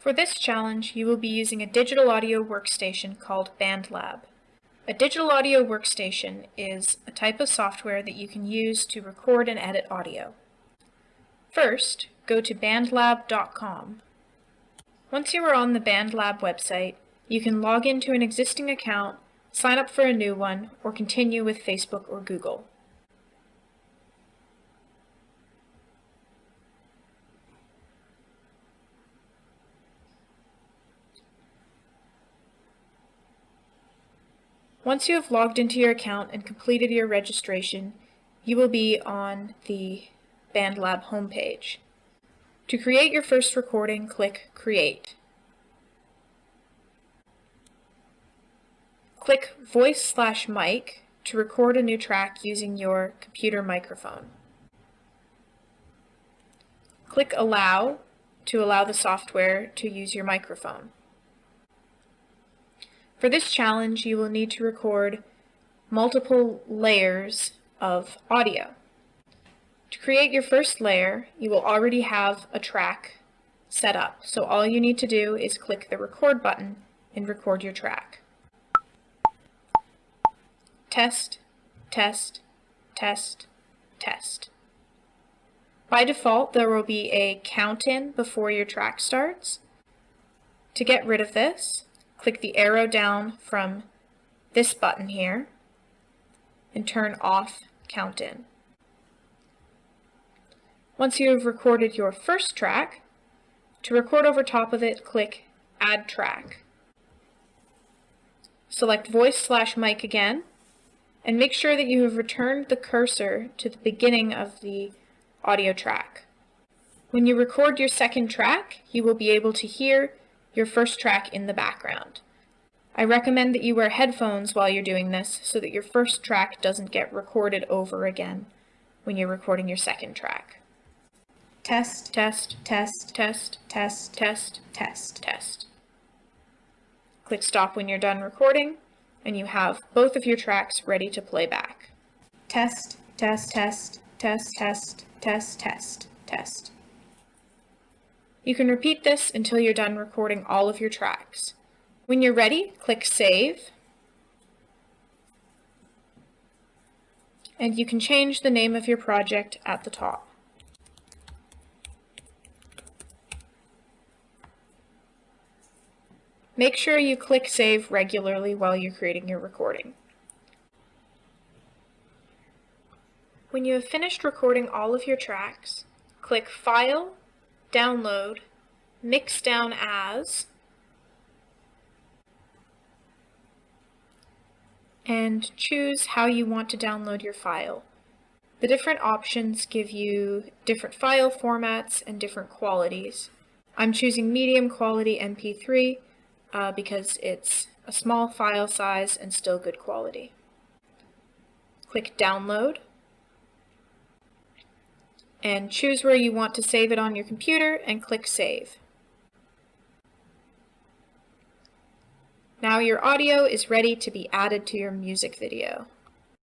For this challenge, you will be using a digital audio workstation called Bandlab. A digital audio workstation is a type of software that you can use to record and edit audio. First, go to bandlab.com. Once you are on the Bandlab website, you can log into an existing account, sign up for a new one, or continue with Facebook or Google. Once you have logged into your account and completed your registration, you will be on the Bandlab homepage. To create your first recording, click Create. Click Voice/Mic to record a new track using your computer microphone. Click Allow to allow the software to use your microphone. For this challenge, you will need to record multiple layers of audio. To create your first layer, you will already have a track set up, so all you need to do is click the Record button and record your track. Test, test, test, test. By default, there will be a count-in before your track starts. To get rid of this, click the arrow down from this button here and turn off count-in. Once you have recorded your first track, to record over top of it, click Add Track. Select Voice/Mic again, and make sure that you have returned the cursor to the beginning of the audio track. When you record your second track, you will be able to hear your first track in the background. I recommend that you wear headphones while you're doing this so that your first track doesn't get recorded over again when you're recording your second track. Test, test, test, test, test, test, test, test. Click Stop when you're done recording, and you have both of your tracks ready to play back. Test, test, test, test, test, test, test, test. You can repeat this until you're done recording all of your tracks. When you're ready, click Save, and you can change the name of your project at the top. Make sure you click Save regularly while you're creating your recording. When you have finished recording all of your tracks, click File, Download, Mix Down As, and choose how you want to download your file. The different options give you different file formats and different qualities. I'm choosing medium quality MP3 because it's a small file size and still good quality. Click Download and choose where you want to save it on your computer and click Save. Now your audio is ready to be added to your music video.